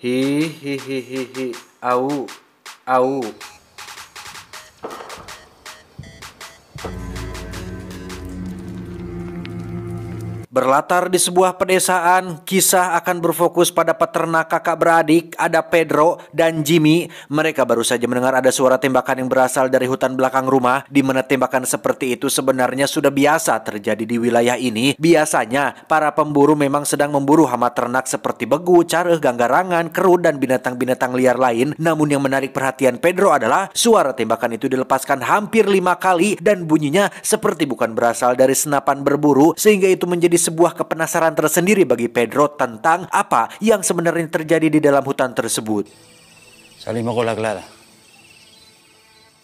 Hi hi hi hi hi. Au. Au. Berlatar di sebuah pedesaan, kisah akan berfokus pada peternak kakak beradik, ada Pedro dan Jimmy. Mereka baru saja mendengar ada suara tembakan yang berasal dari hutan belakang rumah, di mana tembakan seperti itu sebenarnya sudah biasa terjadi di wilayah ini. Biasanya, para pemburu memang sedang memburu hama ternak seperti begu, careuh, ganggarangan, kerut, dan binatang-binatang liar lain. Namun yang menarik perhatian Pedro adalah suara tembakan itu dilepaskan hampir 5 kali dan bunyinya seperti bukan berasal dari senapan berburu, sehingga itu menjadi sebuah kepenasaran tersendiri bagi Pedro tentang apa yang sebenarnya terjadi di dalam hutan tersebut. Salimos con la clara.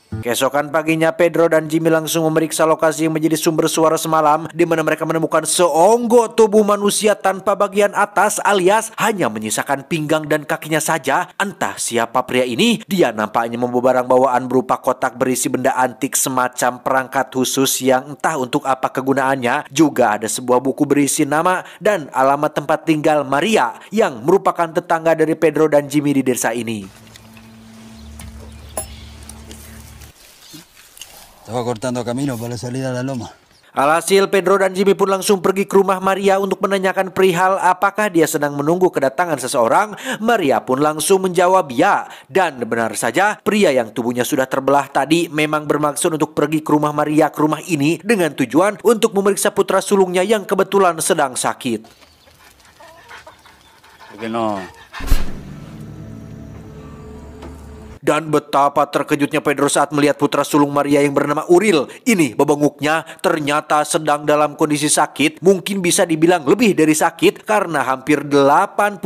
Keesokan paginya, Pedro dan Jimmy langsung memeriksa lokasi yang menjadi sumber suara semalam, di mana mereka menemukan seonggok tubuh manusia tanpa bagian atas, alias hanya menyisakan pinggang dan kakinya saja. Entah siapa pria ini, dia nampaknya membawa barang bawaan berupa kotak berisi benda antik semacam perangkat khusus yang entah untuk apa kegunaannya. Juga ada sebuah buku berisi nama dan alamat tempat tinggal Maria yang merupakan tetangga dari Pedro dan Jimmy di desa ini. Estaba cortando camino para salir a la loma. Alhasil, Pedro dan Jimmy pun langsung pergi ke rumah Maria untuk menanyakan perihal apakah dia sedang menunggu kedatangan seseorang. Maria pun langsung menjawab ya. Dan benar saja, pria yang tubuhnya sudah terbelah tadi memang bermaksud untuk pergi ke rumah Maria, ke rumah ini, dengan tujuan untuk memeriksa putra sulungnya yang kebetulan sedang sakit. Porque no. Dan betapa terkejutnya Pedro saat melihat putra sulung Maria yang bernama Uril. Ini bebenguknya ternyata sedang dalam kondisi sakit. Mungkin bisa dibilang lebih dari sakit, karena hampir 80%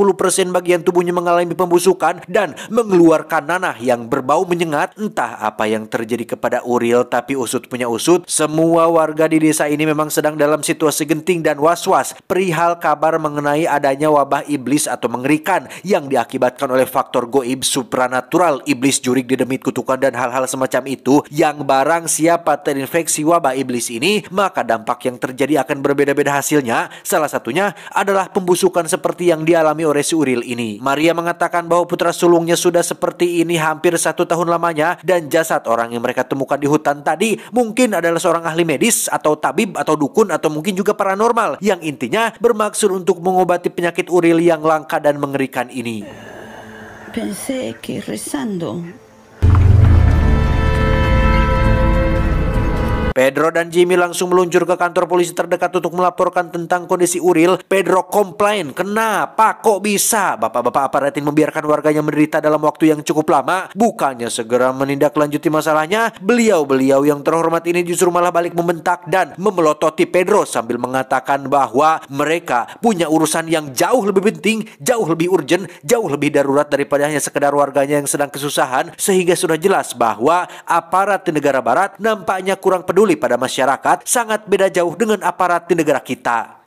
bagian tubuhnya mengalami pembusukan dan mengeluarkan nanah yang berbau menyengat. Entah apa yang terjadi kepada Uril, tapi usut punya usut, semua warga di desa ini memang sedang dalam situasi genting dan was-was perihal kabar mengenai adanya wabah iblis atau mengerikan yang diakibatkan oleh faktor goib supranatural, iblis jurik, didemit, kutukan, dan hal-hal semacam itu, yang barang siapa terinfeksi wabah iblis ini, maka dampak yang terjadi akan berbeda-beda hasilnya. Salah satunya adalah pembusukan seperti yang dialami oleh si Uril ini. Maria mengatakan bahwa putra sulungnya sudah seperti ini hampir 1 tahun lamanya, dan jasad orang yang mereka temukan di hutan tadi mungkin adalah seorang ahli medis atau tabib atau dukun atau mungkin juga paranormal, yang intinya bermaksud untuk mengobati penyakit Uril yang langka dan mengerikan ini. Pensé que rezando. Pedro dan Jimmy langsung meluncur ke kantor polisi terdekat untuk melaporkan tentang kondisi Uril. Pedro komplain, kenapa kok bisa bapak-bapak aparat ini membiarkan warganya menderita dalam waktu yang cukup lama. Bukannya segera menindaklanjuti masalahnya, beliau-beliau yang terhormat ini justru malah balik membentak dan memelototi Pedro sambil mengatakan bahwa mereka punya urusan yang jauh lebih penting, jauh lebih urgent, jauh lebih darurat daripada hanya sekedar warganya yang sedang kesusahan. Sehingga sudah jelas bahwa aparat di negara barat nampaknya kurang peduli pada masyarakat, sangat beda jauh dengan aparat di negara kita.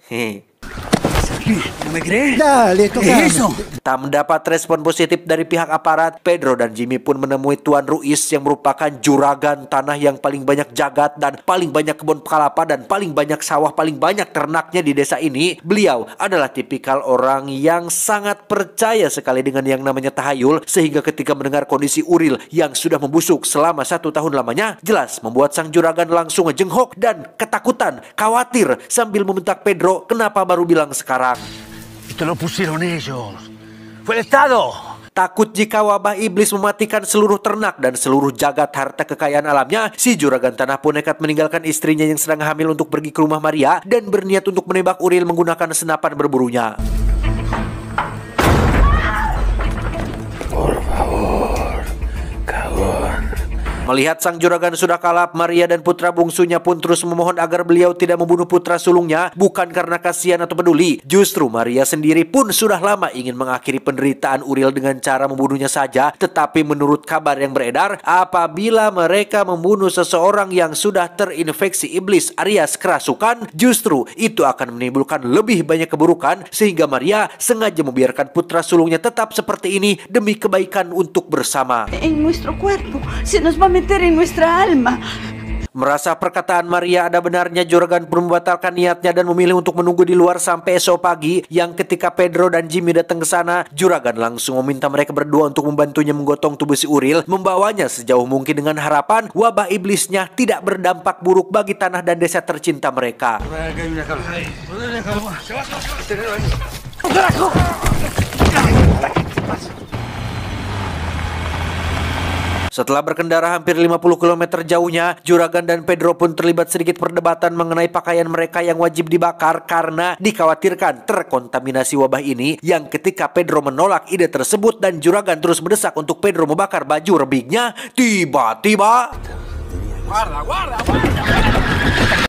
¿No me crees? Dale, toca eso. Tak mendapat respon positif dari pihak aparat, Pedro dan Jimmy pun menemui Tuan Ruiz yang merupakan juragan tanah yang paling banyak jagat dan paling banyak kebun kelapa dan paling banyak sawah, paling banyak ternaknya di desa ini. Beliau adalah tipikal orang yang sangat percaya sekali dengan yang namanya tahayul, sehingga ketika mendengar kondisi Uril yang sudah membusuk selama 1 tahun lamanya, jelas membuat sang juragan langsung ngejenghok dan ketakutan, khawatir, sambil membentak Pedro, kenapa baru bilang sekarang? Esto lo pusieron ellos. Fue el Estado. Takut jika wabah iblis mematikan seluruh ternak dan seluruh jagat harta kekayaan alamnya, si juragan tanah pun nekat meninggalkan istrinya yang sedang hamil untuk pergi ke rumah Maria dan berniat untuk menembak Uril menggunakan senapan berburunya. Por favor, cagón. Melihat sang juragan sudah kalap, Maria dan putra bungsunya pun terus memohon agar beliau tidak membunuh putra sulungnya, bukan karena kasihan atau peduli. Justru Maria sendiri pun sudah lama ingin mengakhiri penderitaan Uril dengan cara membunuhnya saja. Tetapi menurut kabar yang beredar, apabila mereka membunuh seseorang yang sudah terinfeksi iblis alias kerasukan, justru itu akan menimbulkan lebih banyak keburukan, sehingga Maria sengaja membiarkan putra sulungnya tetap seperti ini demi kebaikan untuk bersama. En nuestro cuerpo se nos va a meter en nuestra alma. Merasa perkataan Maria ada benarnya, juragan pun membatalkan niatnya dan memilih untuk menunggu di luar sampai esok pagi. Yang ketika Pedro dan Jimmy datang ke sana, juragan langsung meminta mereka berdua untuk membantunya menggotong tubuh si Uril, membawanya sejauh mungkin dengan harapan wabah iblisnya tidak berdampak buruk bagi tanah dan desa tercinta mereka. Setelah berkendara hampir 50 km jauhnya, juragan dan Pedro pun terlibat sedikit perdebatan mengenai pakaian mereka yang wajib dibakar karena dikhawatirkan terkontaminasi wabah ini. Yang ketika Pedro menolak ide tersebut dan juragan terus mendesak untuk Pedro membakar baju rebingnya, tiba-tiba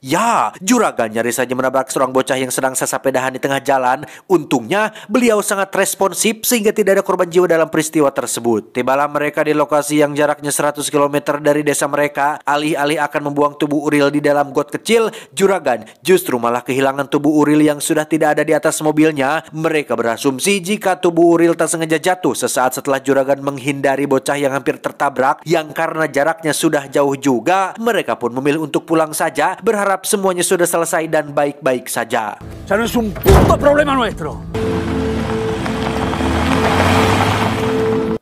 ya, juragan nyaris saja menabrak seorang bocah yang sedang sesapedahan di tengah jalan. Untungnya beliau sangat responsif sehingga tidak ada korban jiwa dalam peristiwa tersebut. Tibalah mereka di lokasi yang jaraknya 100 km dari desa mereka. Alih-alih akan membuang tubuh Uril di dalam got kecil, juragan justru malah kehilangan tubuh Uril yang sudah tidak ada di atas mobilnya. Mereka berasumsi jika tubuh Uril tak sengaja jatuh sesaat setelah juragan menghindari bocah yang hampir tertabrak. Yang karena jaraknya sudah jauh juga, mereka pun memilih untuk pulang saja, berharap semuanya sudah selesai dan baik-baik saja. Ya no es un puto problema nuestro.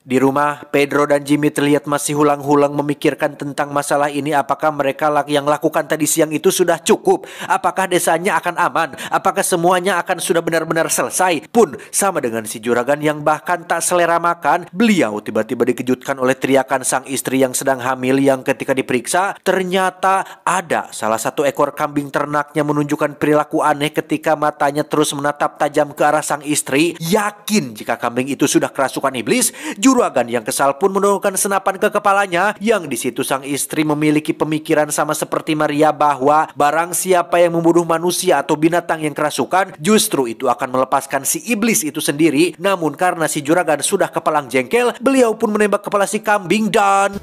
Di rumah, Pedro dan Jimmy terlihat masih hulang-hulang memikirkan tentang masalah ini. Apakah mereka yang lakukan tadi siang itu sudah cukup? Apakah desanya akan aman? Apakah semuanya akan sudah benar-benar selesai? Pun sama dengan si juragan yang bahkan tak selera makan, beliau tiba-tiba dikejutkan oleh teriakan sang istri yang sedang hamil, yang ketika diperiksa ternyata ada salah satu ekor kambing ternaknya menunjukkan perilaku aneh ketika matanya terus menatap tajam ke arah sang istri. Yakin jika kambing itu sudah kerasukan iblis, juragan yang kesal pun menurunkan senapan ke kepalanya. Yang di situ sang istri memiliki pemikiran sama seperti Maria bahwa barang siapa yang membunuh manusia atau binatang yang kerasukan, justru itu akan melepaskan si iblis itu sendiri. Namun karena si juragan sudah kepalang jengkel, beliau pun menembak kepala si kambing dan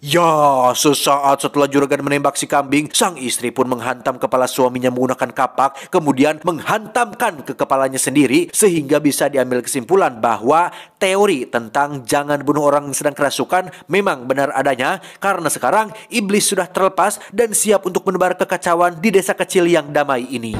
ya, sesaat setelah juragan menembak si kambing, sang istri pun menghantam kepala suaminya menggunakan kapak, kemudian menghantamkan ke kepalanya sendiri, sehingga bisa diambil kesimpulan bahwa teori tentang jangan bunuh orang yang sedang kerasukan memang benar adanya, karena sekarang iblis sudah terlepas dan siap untuk menebar kekacauan di desa kecil yang damai ini.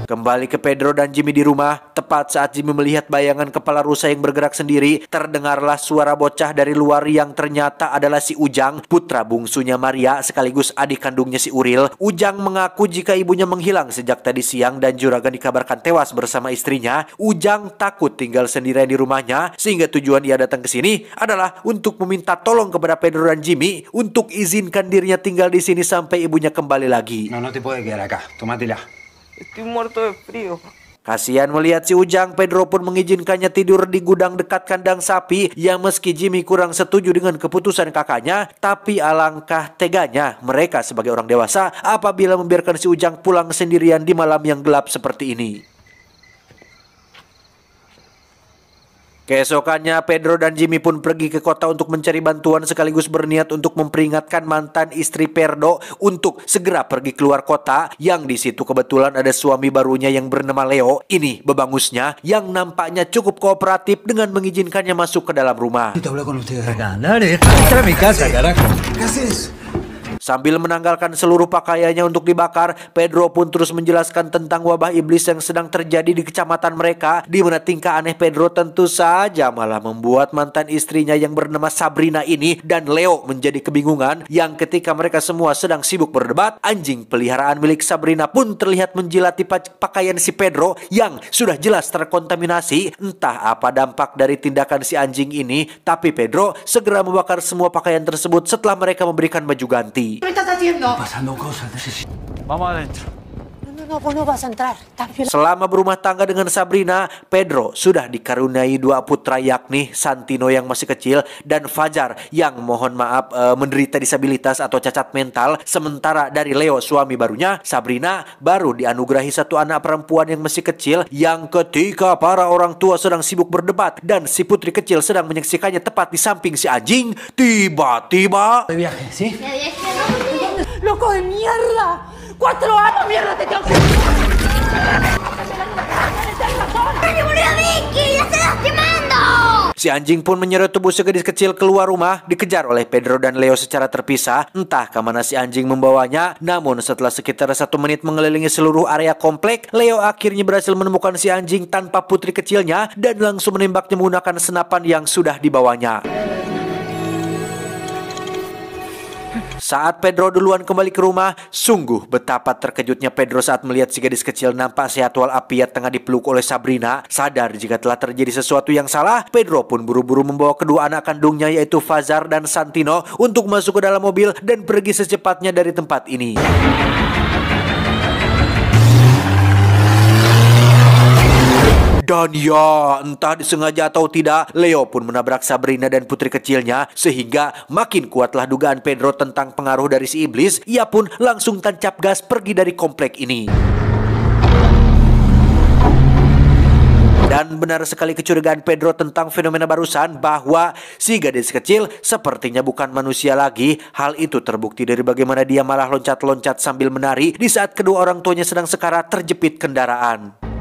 Kembali ke Pedro dan Jimmy di rumah, tepat saat Jimmy melihat bayangan kepala rusa yang bergerak sendiri, terdengarlah suara bocah dari luar yang ternyata adalah si Ujang, putra bungsunya Maria sekaligus adik kandungnya si Uril. Ujang mengaku jika ibunya menghilang sejak tadi siang dan juragan dikabarkan tewas bersama istrinya. Ujang takut tinggal sendirian di rumahnya, sehingga tujuan ia datang ke sini adalah untuk meminta tolong kepada Pedro dan Jimmy untuk izinkan dirinya tinggal di sini sampai ibunya kembali lagi. No te puedes quedar acá. Tómatela. Estoy muerto de frío. Kasihan melihat si Ujang, Pedro pun mengizinkannya tidur di gudang dekat kandang sapi. Yang meski Jimmy kurang setuju dengan keputusan kakaknya, tapi alangkah teganya mereka sebagai orang dewasa apabila membiarkan si Ujang pulang sendirian di malam yang gelap seperti ini. Keesokannya, Pedro dan Jimmy pun pergi ke kota untuk mencari bantuan sekaligus berniat untuk memperingatkan mantan istri Pedro untuk segera pergi keluar kota. Yang di situ kebetulan ada suami barunya yang bernama Leo. Ini bebangusnya yang nampaknya cukup kooperatif dengan mengizinkannya masuk ke dalam rumah. Sambil menanggalkan seluruh pakaiannya untuk dibakar, Pedro pun terus menjelaskan tentang wabah iblis yang sedang terjadi di kecamatan mereka, di mana tingkah aneh Pedro tentu saja malah membuat mantan istrinya yang bernama Sabrina ini dan Leo menjadi kebingungan. Yang ketika mereka semua sedang sibuk berdebat, anjing peliharaan milik Sabrina pun terlihat menjilati pakaian si Pedro yang sudah jelas terkontaminasi. Entah apa dampak dari tindakan si anjing ini, tapi Pedro segera membakar semua pakaian tersebut setelah mereka memberikan baju ganti. ¿Qué estás haciendo? Pasando cosas. Vamos adentro. No, pues no vas a entrar. Estás violando. Selama berumah tangga dengan Sabrina, Pedro sudah dikaruniai dua putra, yakni Santino yang masih kecil dan Fajar yang mohon maaf menderita disabilitas atau cacat mental. Sementara dari Leo suami barunya, Sabrina baru dianugerahi satu anak perempuan yang masih kecil. Yang ketika para orang tua sedang sibuk berdebat dan si putri kecil sedang menyaksikannya tepat di samping si anjing, tiba-tiba De viaje, ¿sí? ¡Loco de mierda! 4 años, mierda, te tengo que... Si anjing pun menyeret tubuh si gadis kecil keluar rumah, dikejar oleh Pedro dan Leo secara terpisah. Entah kemana si anjing membawanya. Namun setelah sekitar 1 menit mengelilingi seluruh area komplek, Leo akhirnya berhasil menemukan si anjing tanpa putri kecilnya dan langsung menembaknya menggunakan senapan yang sudah dibawanya. Saat Pedro duluan kembali ke rumah, sungguh betapa terkejutnya Pedro saat melihat si gadis kecil nampak sehat walafiat tengah dipeluk oleh Sabrina. Sadar jika telah terjadi sesuatu yang salah, Pedro pun buru-buru membawa kedua anak kandungnya yaitu Fazar dan Santino untuk masuk ke dalam mobil dan pergi secepatnya dari tempat ini. Dan ya, entah disengaja atau tidak, Leo pun menabrak Sabrina dan putri kecilnya sehingga makin kuatlah dugaan Pedro tentang pengaruh dari si iblis. Ia pun langsung tancap gas pergi dari komplek ini. Dan benar sekali kecurigaan Pedro tentang fenomena barusan bahwa si gadis kecil sepertinya bukan manusia lagi. Hal itu terbukti dari bagaimana dia malah loncat-loncat sambil menari di saat kedua orang tuanya sedang sekarat terjepit kendaraan.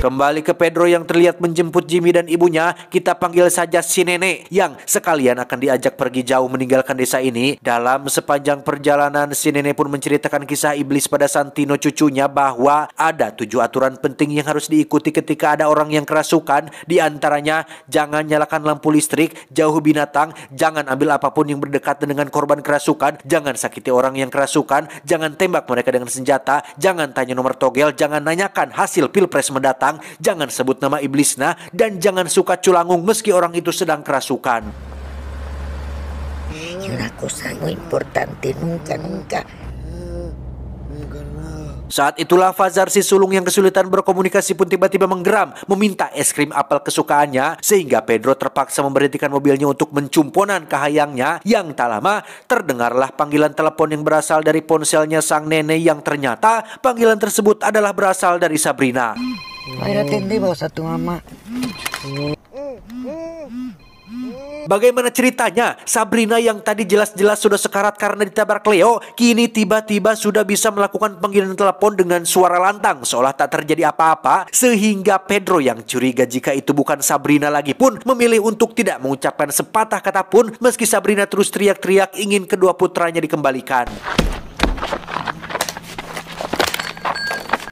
Kembali ke Pedro yang terlihat menjemput Jimmy dan ibunya, kita panggil saja si nenek yang sekalian akan diajak pergi jauh meninggalkan desa ini. Dalam sepanjang perjalanan, si nenek pun menceritakan kisah iblis pada Santino cucunya bahwa ada 7 aturan penting yang harus diikuti ketika ada orang yang kerasukan. Di antaranya, jangan nyalakan lampu listrik, jauh binatang, jangan ambil apapun yang berdekatan dengan korban kerasukan, jangan sakiti orang yang kerasukan, jangan tembak mereka dengan senjata, jangan tanya nomor togel, jangan nanyakan hasil pilpres mendatang, jangan sebut nama iblisnya, dan jangan suka culangung meski orang itu sedang kerasukan. Y una cosa muy importante, nunca. Saat itulah Fazar si sulung yang kesulitan berkomunikasi pun tiba-tiba menggeram meminta es krim apel kesukaannya, sehingga Pedro terpaksa memberhentikan mobilnya untuk mencumponan kahayangnya. Yang tak lama terdengarlah panggilan telepon yang berasal dari ponselnya sang nenek, yang ternyata panggilan tersebut adalah berasal dari Sabrina. Ayo atendemos a tu mamá. Bagaimana ceritanya? Sabrina yang tadi jelas-jelas sudah sekarat karena ditabrak Leo, kini tiba-tiba sudah bisa melakukan panggilan telepon dengan suara lantang seolah tak terjadi apa-apa, sehingga Pedro yang curiga jika itu bukan Sabrina lagi pun memilih untuk tidak mengucapkan sepatah kata pun meski Sabrina terus teriak-teriak ingin kedua putranya dikembalikan.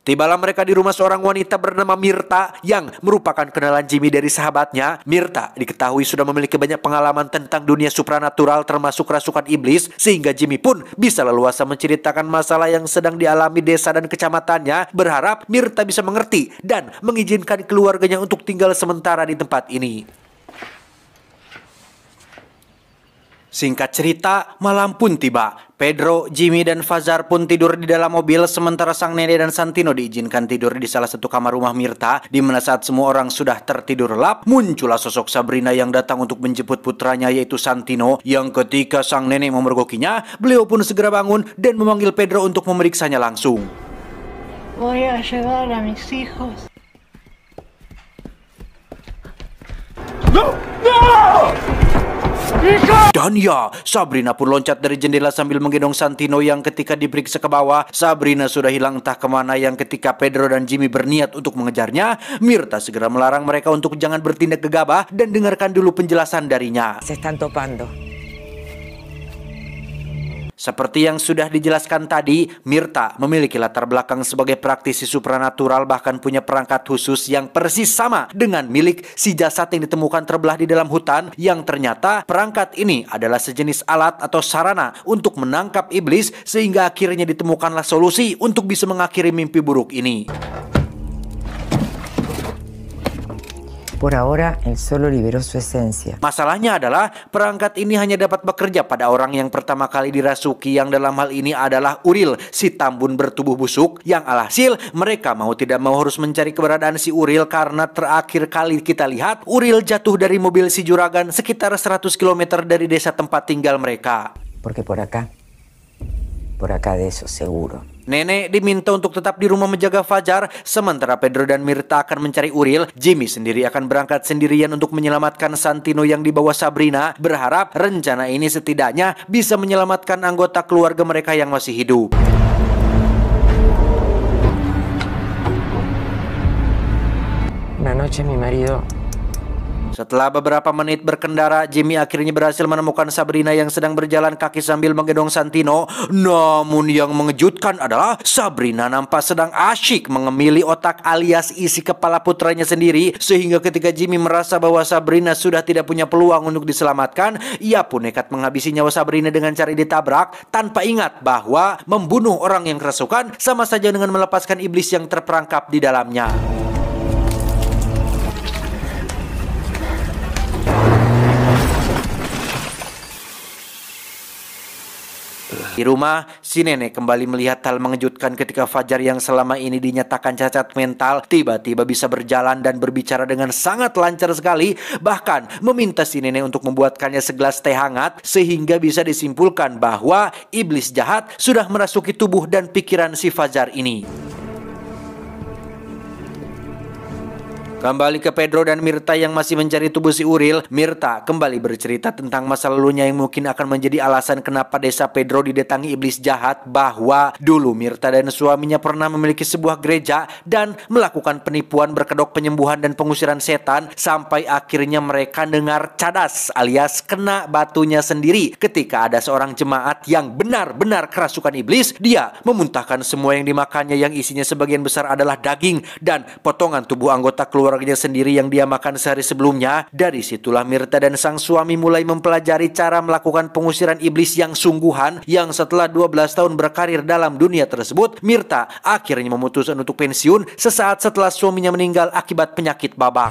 Tibalah mereka di rumah seorang wanita bernama Mirta yang merupakan kenalan Jimmy dari sahabatnya. Mirta diketahui sudah memiliki banyak pengalaman tentang dunia supranatural termasuk rasukan iblis, sehingga Jimmy pun bisa leluasa menceritakan masalah yang sedang dialami desa dan kecamatannya, berharap Mirta bisa mengerti dan mengizinkan keluarganya untuk tinggal sementara di tempat ini. Singkat cerita, malam pun tiba. Pedro, Jimmy, dan Fazar pun tidur di dalam mobil, sementara sang nenek dan Santino diizinkan tidur di salah satu kamar rumah Mirta. Di mana saat semua orang sudah tertidur lelap, muncullah sosok Sabrina yang datang untuk menjemput putranya yaitu Santino, yang ketika sang nenek memergokinya, beliau pun segera bangun dan memanggil Pedro untuk memeriksanya langsung. Voy a llevar a mis hijos. No! Dan ya, Sabrina pun loncat dari jendela sambil menggendong Santino yang ketika diperiksa ke bawah, Sabrina sudah hilang entah kemana. Yang ketika Pedro dan Jimmy berniat untuk mengejarnya, Mirta segera melarang mereka untuk jangan bertindak gegabah dan dengarkan dulu penjelasan darinya. Se están topando. Seperti yang sudah dijelaskan tadi, Mirta memiliki latar belakang sebagai praktisi supranatural, bahkan punya perangkat khusus yang persis sama dengan milik si jasad yang ditemukan terbelah di dalam hutan, yang ternyata perangkat ini adalah sejenis alat atau sarana untuk menangkap iblis, sehingga akhirnya ditemukanlah solusi untuk bisa mengakhiri mimpi buruk ini. Por ahora, él solo liberó su esencia. Masalahnya adalah perangkat ini hanya dapat bekerja pada orang yang pertama kali dirasuki, yang dalam hal ini adalah Uril, si tambun bertubuh busuk, yang alhasil mereka mau tidak mau harus mencari keberadaan si Uril karena terakhir kali kita lihat Uril jatuh dari mobil si juragan sekitar 100 km dari desa tempat tinggal mereka. Porque por acá de eso seguro. Nenek diminta untuk tetap di rumah menjaga Fajar, sementara Pedro dan Mirta akan mencari Uril. Jimmy sendiri akan berangkat sendirian untuk menyelamatkan Santino yang dibawa Sabrina, berharap rencana ini setidaknya bisa menyelamatkan anggota keluarga mereka yang masih hidup. Una noche mi marido. Setelah beberapa menit berkendara, Jimmy akhirnya berhasil menemukan Sabrina yang sedang berjalan kaki sambil menggendong Santino. Namun yang mengejutkan adalah Sabrina nampak sedang asyik mengemili otak alias isi kepala putranya sendiri. Sehingga ketika Jimmy merasa bahwa Sabrina sudah tidak punya peluang untuk diselamatkan, ia pun nekat menghabisi nyawa Sabrina dengan cara ditabrak, tanpa ingat bahwa membunuh orang yang kerasukan sama saja dengan melepaskan iblis yang terperangkap di dalamnya. Di rumah, si nenek kembali melihat hal mengejutkan ketika Fajar yang selama ini dinyatakan cacat mental tiba-tiba bisa berjalan dan berbicara dengan sangat lancar sekali, bahkan meminta si nenek untuk membuatkannya segelas teh hangat sehingga bisa disimpulkan bahwa iblis jahat sudah merasuki tubuh dan pikiran si Fajar ini. Kembali ke Pedro dan Mirta yang masih mencari tubuh si Uril, Mirta kembali bercerita tentang masa lalunya yang mungkin akan menjadi alasan kenapa desa Pedro didatangi iblis jahat, bahwa dulu Mirta dan suaminya pernah memiliki sebuah gereja dan melakukan penipuan berkedok penyembuhan dan pengusiran setan sampai akhirnya mereka dengar cadas alias kena batunya sendiri ketika ada seorang jemaat yang benar-benar kerasukan iblis. Dia memuntahkan semua yang dimakannya yang isinya sebagian besar adalah daging dan potongan tubuh anggota keluarganya sendiri yang dia makan sehari sebelumnya. Dari situlah Mirta dan sang suami mulai mempelajari cara melakukan pengusiran iblis yang sungguhan, yang setelah 12 tahun berkarir dalam dunia tersebut, Mirta akhirnya memutuskan untuk pensiun sesaat setelah suaminya meninggal akibat penyakit babak.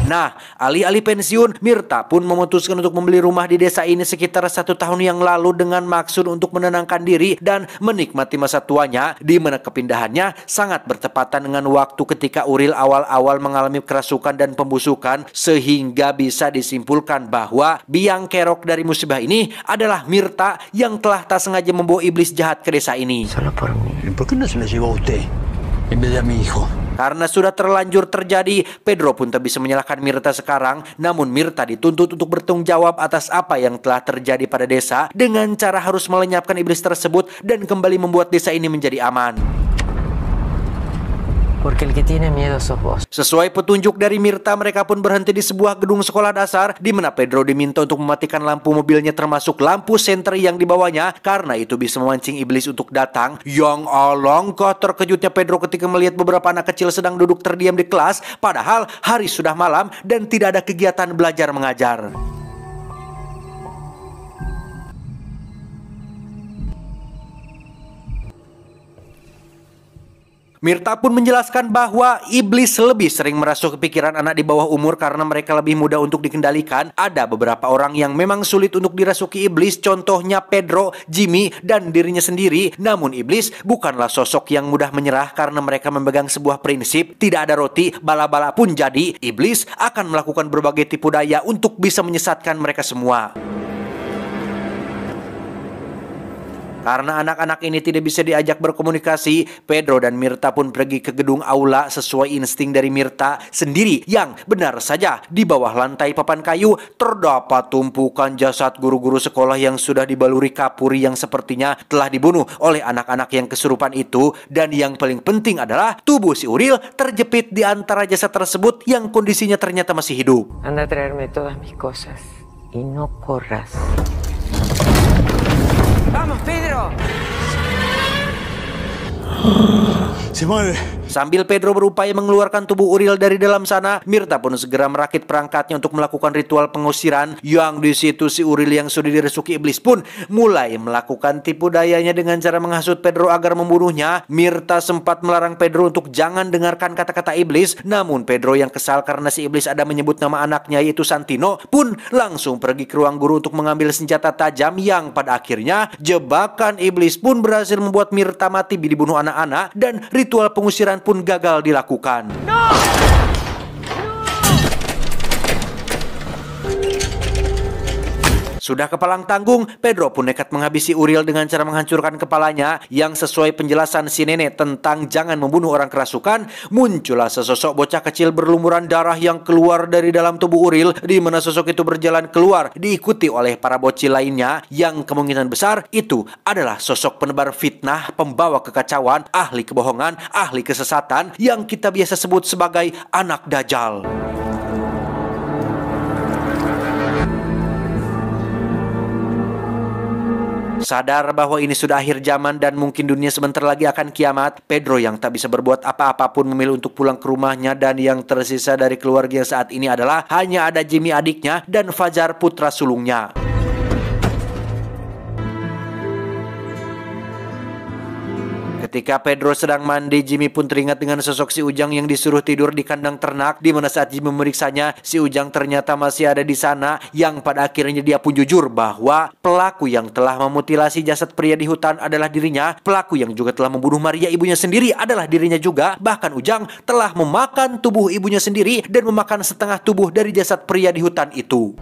Nah, alih-alih pensiun, Mirta pun memutuskan untuk membeli rumah di desa ini sekitar 1 tahun yang lalu dengan maksud untuk menenangkan diri dan menikmati masa tuanya, di mana kepindahannya sangat bertepatan dengan waktu ketika Uril awal-awal mengalami kerasukan dan pembusukan, sehingga bisa disimpulkan bahwa biang kerok dari musibah ini adalah Mirta yang telah tak sengaja membawa iblis jahat ke desa ini. Solo por mí. ¿Por qué no se la llevó a usted en vez de a mi hijo? Karena sudah terlanjur terjadi, Pedro pun tak bisa menyalahkan Mirta sekarang. Namun Mirta dituntut untuk bertanggung jawab atas apa yang telah terjadi pada desa dengan cara harus melenyapkan iblis tersebut dan kembali membuat desa ini menjadi aman. Porque el que tiene miedo sos vos. Sesuai petunjuk dari Mirta, mereka pun berhenti di sebuah gedung sekolah dasar di mana Pedro diminta untuk mematikan lampu mobilnya termasuk lampu senter yang dibawanya, karena itu bisa memancing iblis untuk datang. Yang alangkah terkejutnya Pedro ketika melihat beberapa anak kecil sedang duduk terdiam di kelas, padahal hari sudah malam dan tidak ada kegiatan belajar mengajar. Mirta pun menjelaskan bahwa iblis lebih sering merasuk ke pikiran anak di bawah umur karena mereka lebih mudah untuk dikendalikan. Ada beberapa orang yang memang sulit untuk dirasuki iblis, contohnya Pedro, Jimmy, dan dirinya sendiri. Namun iblis bukanlah sosok yang mudah menyerah karena mereka memegang sebuah prinsip, tidak ada roti, bala-bala pun jadi. Iblis akan melakukan berbagai tipu daya untuk bisa menyesatkan mereka semua. Karena anak-anak ini tidak bisa diajak berkomunikasi, Pedro dan Mirta pun pergi ke gedung aula sesuai insting dari Mirta sendiri, yang benar saja di bawah lantai papan kayu terdapat tumpukan jasad guru-guru sekolah yang sudah dibaluri kapuri yang sepertinya telah dibunuh oleh anak-anak yang kesurupan itu. Dan yang paling penting adalah tubuh si Uril terjepit di antara jasad tersebut yang kondisinya ternyata masih hidup. Anda a traerme todas mis cosas y no corras. ¡Vamos, Pedro! Se mueve. Sambil Pedro berupaya mengeluarkan tubuh Uril dari dalam sana, Mirta pun segera merakit perangkatnya untuk melakukan ritual pengusiran. Yang di situ si Uril yang sudah dirasuki iblis pun mulai melakukan tipu dayanya dengan cara menghasut Pedro agar membunuhnya. Mirta sempat melarang Pedro untuk jangan dengarkan kata-kata iblis, namun Pedro yang kesal karena si iblis ada menyebut nama anaknya yaitu Santino pun langsung pergi ke ruang guru untuk mengambil senjata tajam, yang pada akhirnya jebakan iblis pun berhasil membuat Mirta mati dibunuh anak-anak dan ritual pengusiran pun gagal dilakukan. Sudah kepalang tanggung, Pedro pun nekat menghabisi Uriel dengan cara menghancurkan kepalanya yang sesuai penjelasan si nenek tentang jangan membunuh orang kerasukan. Muncullah sesosok bocah kecil berlumuran darah yang keluar dari dalam tubuh Uriel, di mana sosok itu berjalan keluar diikuti oleh para bocil lainnya yang kemungkinan besar itu adalah sosok penebar fitnah, pembawa kekacauan, ahli kebohongan, ahli kesesatan yang kita biasa sebut sebagai anak Dajjal. Sadar bahwa ini sudah akhir zaman dan mungkin dunia sebentar lagi akan kiamat, Pedro yang tak bisa berbuat apa-apa pun memilih untuk pulang ke rumahnya, dan yang tersisa dari keluarga saat ini adalah hanya ada Jimmy adiknya dan Fajar putra sulungnya. Ketika Pedro sedang mandi, Jimmy pun teringat dengan sosok si Ujang yang disuruh tidur di kandang ternak, di mana saat Jimmy memeriksanya, si Ujang ternyata masih ada di sana, yang pada akhirnya dia pun jujur bahwa pelaku yang telah memutilasi jasad pria di hutan adalah dirinya, pelaku yang juga telah membunuh Maria ibunya sendiri adalah dirinya juga, bahkan Ujang telah memakan tubuh ibunya sendiri dan memakan setengah tubuh dari jasad pria di hutan itu.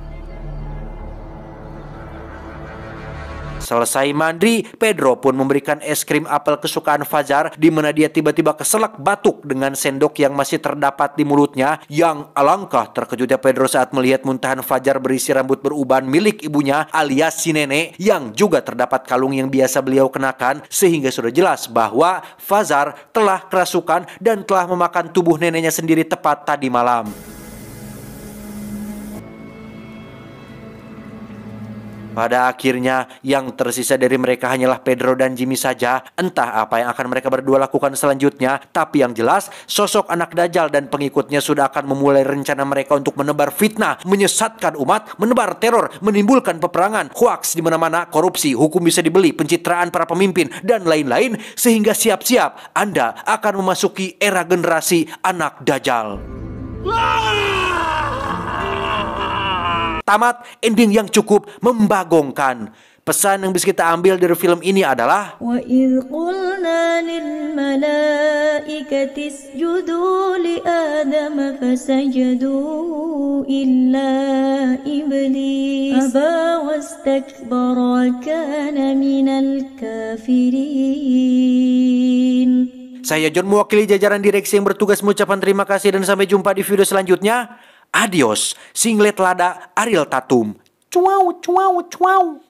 Selesai mandi, Pedro pun memberikan es krim apel kesukaan Fajar, di mana dia tiba-tiba keselak batuk dengan sendok yang masih terdapat di mulutnya. Yang alangkah terkejutnya Pedro saat melihat muntahan Fajar berisi rambut beruban milik ibunya alias si nenek, yang juga terdapat kalung yang biasa beliau kenakan, sehingga sudah jelas bahwa Fajar telah kerasukan dan telah memakan tubuh neneknya sendiri tepat tadi malam. Pada akhirnya, yang tersisa dari mereka hanyalah Pedro dan Jimmy saja. Entah apa yang akan mereka berdua lakukan selanjutnya, tapi yang jelas, sosok anak Dajjal dan pengikutnya sudah akan memulai rencana mereka untuk menebar fitnah, menyesatkan umat, menebar teror, menimbulkan peperangan, hoaks di mana-mana, korupsi, hukum bisa dibeli, pencitraan para pemimpin, dan lain-lain, sehingga siap-siap Anda akan memasuki era generasi anak Dajjal. Tamat ending yang cukup membagongkan. Pesan yang bisa kita ambil dari film ini adalah وَإِذْ قُلْنَا لِلْمَلَائِكَةِ اسْجُدُوا لِآدَمَ فَسَجَدُوا إِلَّا إِبْلِيسَ أَبَى وَاسْتَكْبَرَ وَكَانَ مِنَ الْكَافِرِينَ. Saya John, mewakili jajaran direksi yang bertugas, mengucapkan terima kasih dan sampai jumpa di video selanjutnya. Adios, singlet lada Ariel Tatum. Cuau, cuau, cuau.